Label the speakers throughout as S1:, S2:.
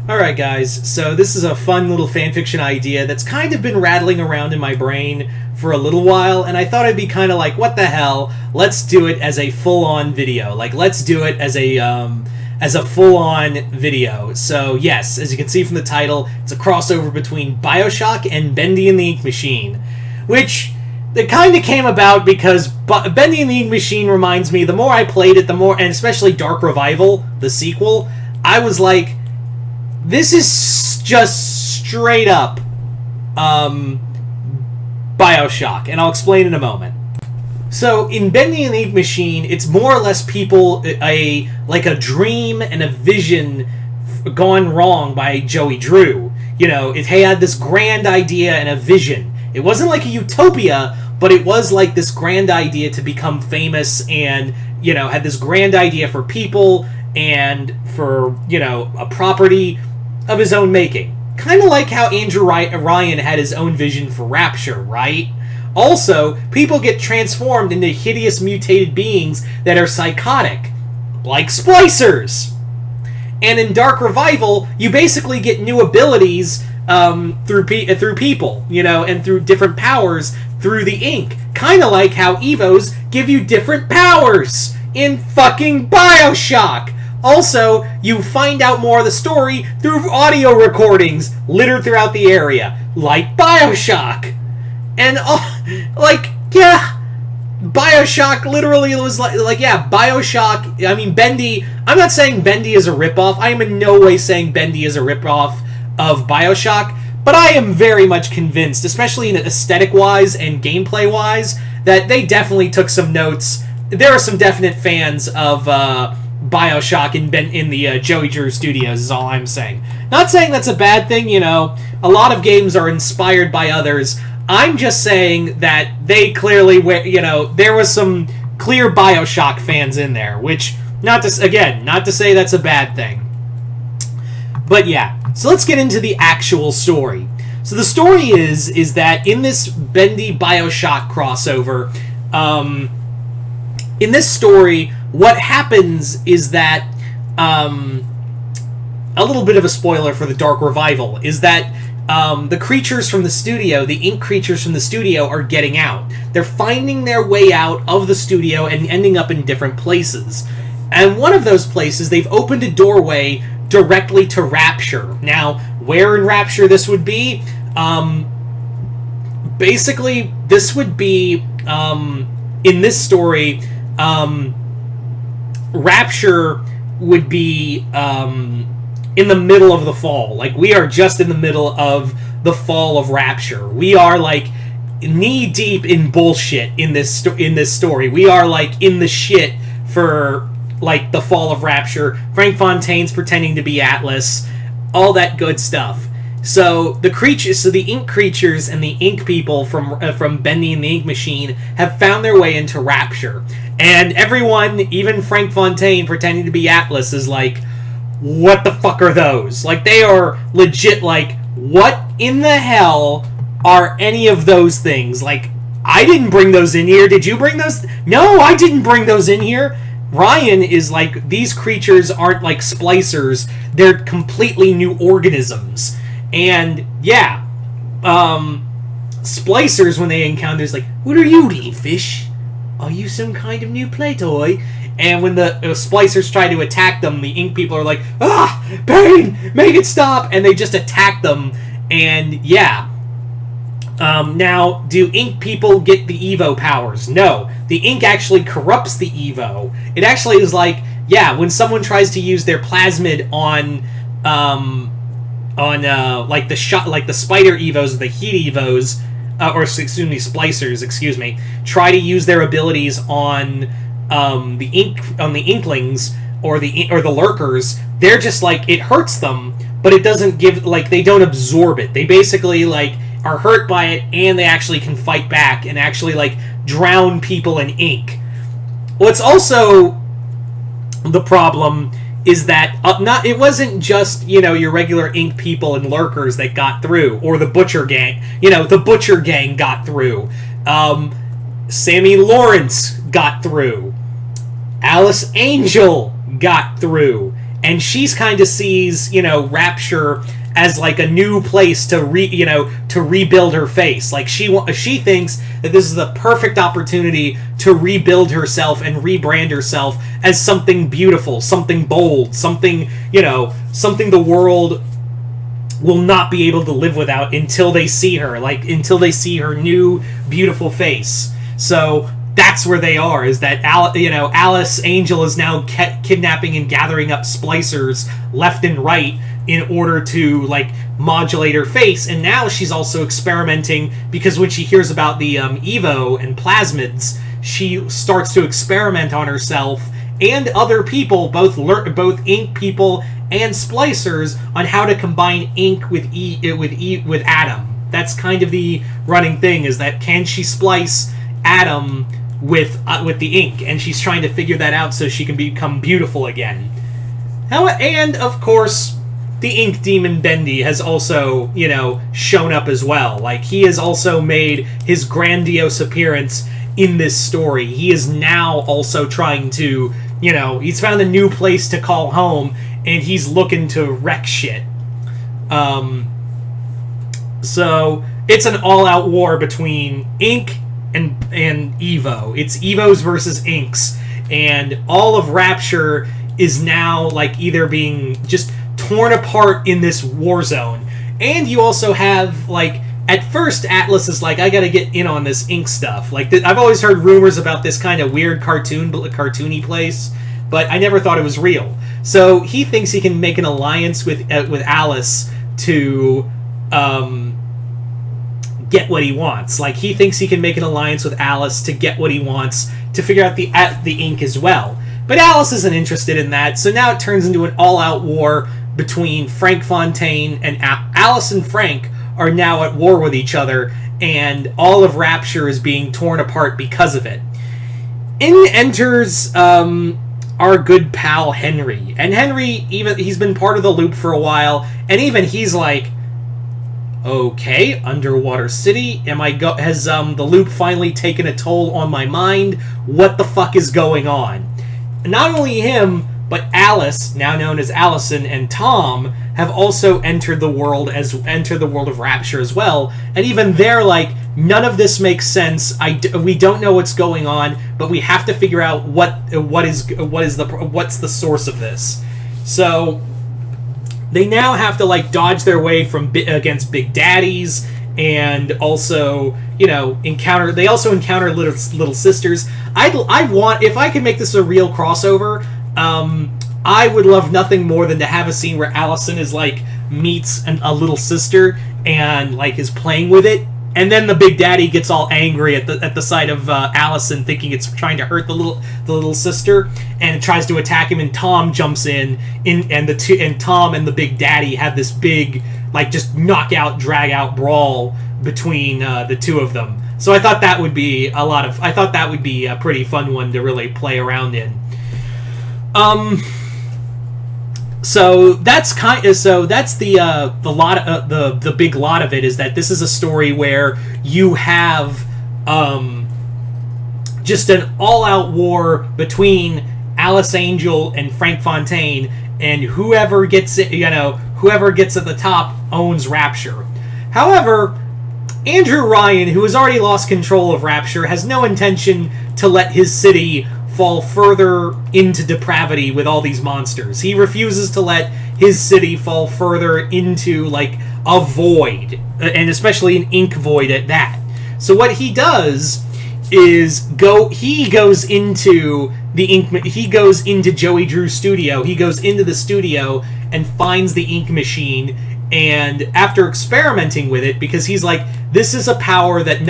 S1: Alright guys, so this is a fun little fanfiction idea that's kind of been rattling around in my brain for a little while, and I thought I'd be kind of like, what the hell, let's do it as a full-on video. Like, let's do it as a full-on video. So yes, as you can see from the title, it's a crossover between Bioshock and Bendy and the Ink Machine, which it kind of came about because Bendy and the Ink Machine reminds me, the more I played it, the more, and especially Dark Revival, the sequel, I was like, this is just straight up Bioshock, and I'll explain in a moment. So, in Bendy and the Ink Machine, it's more or less people, like a dream and a vision gone wrong by Joey Drew. You know, it had this grand idea and a vision. It wasn't like a utopia, but it was like this grand idea to become famous and, you know, had this grand idea for people and for, you know, a property of his own making. Kind of like how Andrew Ryan had his own vision for Rapture, right? Also, people get transformed into hideous mutated beings that are psychotic, like splicers. And in Dark Revival, you basically get new abilities through people, you know, and through different powers through the ink. Kind of like how Evos give you different powers in fucking Bioshock. Also, you find out more of the story through audio recordings littered throughout the area, like Bioshock. And, yeah, Bioshock literally was Bioshock, I mean, Bendy, I'm not saying Bendy is a ripoff, I am in no way saying Bendy is a ripoff of Bioshock, but I am very much convinced, especially in aesthetic-wise and gameplay-wise, that they definitely took some notes. There are some definite fans of, Bioshock in the Joey Drew Studios is all I'm saying. Not saying that's a bad thing, you know. A lot of games are inspired by others. I'm just saying that they clearly, you know, there was some clear Bioshock fans in there, which, not to say that's a bad thing. But yeah, so let's get into the actual story. So the story is that in this Bendy Bioshock crossover, in this story, what happens is that, a little bit of a spoiler for the Dark Revival, is that the creatures from the studio, the ink creatures from the studio, are getting out. They're finding their way out of the studio and ending up in different places. And one of those places, they've opened a doorway directly to Rapture. Now, where in Rapture this would be? Basically, this would be, in this story, Rapture would be in the middle of the fall. Like, we are just in the middle of the fall of Rapture. We are, like, knee-deep in bullshit in this story. We are, like, in the shit for, like, the fall of Rapture. Frank Fontaine's pretending to be Atlas. All that good stuff. So the ink creatures and the ink people from Bendy and the Ink Machine have found their way into Rapture. And everyone, even Frank Fontaine pretending to be Atlas, is like, what the fuck are those? Like, they are legit like, what in the hell are any of those things? Like, I didn't bring those in here. Did you bring those? No, I didn't bring those in here. Ryan is like, these creatures aren't like splicers. They're completely new organisms. And, yeah, splicers, when they encounter, is like, what are you, little fish? Are you some kind of new play toy? And when the splicers try to attack them, the ink people are like, pain, make it stop! And they just attack them, and, yeah. Now, do ink people get the Evo powers? No. The ink actually corrupts the Evo. It actually is like, yeah, when someone tries to use their plasmid on like the spider Evos, the heat Evos, splicers, try to use their abilities on the inklings or the lurkers. They're just like, it hurts them, but it doesn't give, like, they don't absorb it. They basically, like, are hurt by it, and they actually can fight back and actually, like, drown people in ink. What's also the problem is that it wasn't just, you know, your regular ink people and lurkers that got through, or the Butcher Gang. You know, the Butcher Gang got through. Sammy Lawrence got through. Alice Angel got through. and she's kind of sees, Rapture as like a new place to rebuild her face. Like she thinks that this is the perfect opportunity to rebuild herself and rebrand herself as something beautiful, something bold, something the world will not be able to live without until they see her, until they see her new beautiful face. So that's where they are, is that Alice Angel is now kidnapping and gathering up splicers left and right in order to modulate her face. And now she's also experimenting, because when she hears about the Evo and plasmids, she starts to experiment on herself and other people, both ink people and splicers, on how to combine ink with Atom. That's kind of the running thing, is that can she splice Atom with the ink, and she's trying to figure that out so she can become beautiful again. And of course, the ink demon Bendy has also, shown up as well. He has also made his grandiose appearance in this story. He is now also trying to, he's found a new place to call home, and he's looking to wreck shit. So it's an all-out war between ink and Evo. It's Evos versus inks, and all of Rapture is now either being just torn apart in this war zone. And you also have at first Atlas is I gotta get in on this ink stuff. I've always heard rumors about this kind of weird cartoony place, but I never thought it was real. So he thinks he can make an alliance with Alice to get what he wants. He thinks he can make an alliance with Alice to get what he wants, to figure out the ink as well. But Alice isn't interested in that, so now it turns into an all-out war between Frank Fontaine and Alice. And Frank are now at war with each other, and all of Rapture is being torn apart because of it. In enters our good pal Henry. And Henry, he's been part of the loop for a while, and even he's okay, Underwater City, has the loop finally taken a toll on my mind? What the fuck is going on? And not only him, but Alice, now known as Allison, and Tom have also entered the world of Rapture as well. And even they're none of this makes sense. We don't know what's going on, but we have to figure out what's the source of this. So they now have to dodge their way against big daddies, and also encounter little sisters. If I could make this a real crossover, I would love nothing more than to have a scene where Allison is meets a little sister and is playing with it, and then the big daddy gets all angry at the sight of Allison, thinking it's trying to hurt the little sister, and tries to attack him. And Tom jumps in, and Tom and the big daddy have this big just knockout, drag out brawl between the two of them. So I thought that would be a pretty fun one to really play around in. So that's the big lot of it, is that this is a story where you have just an all-out war between Alice Angel and Frank Fontaine, and whoever gets at the top owns Rapture. However, Andrew Ryan, who has already lost control of Rapture, has no intention to let his city fall further into depravity with all these monsters. He refuses to let his city fall further into a void, and especially an ink void at that. So what he does is he goes into Joey Drew's studio. He goes into the studio and finds the ink machine, and after experimenting with it, because he's this is a power that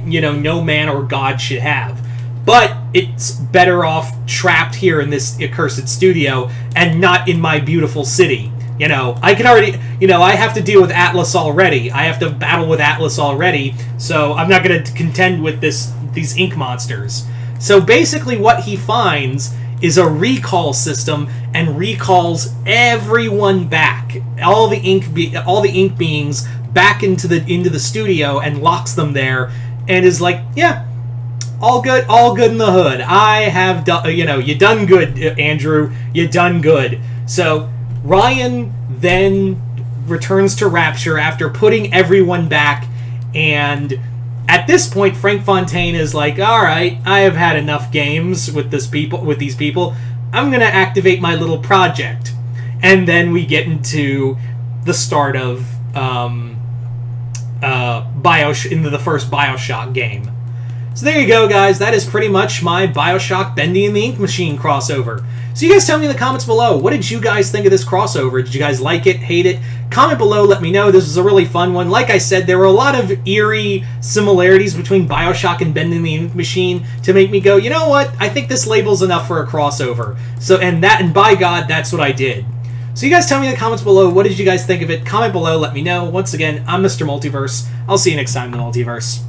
S1: no man or god should have, but it's better off trapped here in this accursed studio and not in my beautiful city. I can already, I have to deal with Atlas already. I have to battle with Atlas already, so I'm not going to contend with these ink monsters. So basically what he finds is a recall system, and recalls everyone back, all the ink beings back into the studio, and locks them there, and is yeah, all good in the hood. I have done, you done good, Andrew. You done good. So Ryan then returns to Rapture after putting everyone back, and at this point Frank Fontaine is like, all right, I have had enough games with these people. I'm going to activate my little project. And then we get into the start of into the first Bioshock game. So there you go, guys. That is pretty much my Bioshock Bendy and the Ink Machine crossover. So you guys tell me in the comments below, what did you guys think of this crossover? Did you guys like it, hate it? Comment below, let me know. This was a really fun one. Like I said, there were a lot of eerie similarities between Bioshock and Bendy and the Ink Machine to make me go, you know what? I think this label's enough for a crossover. And by God, that's what I did. So you guys tell me in the comments below, what did you guys think of it? Comment below, let me know. Once again, I'm Mr. Multiverse. I'll see you next time in the Multiverse.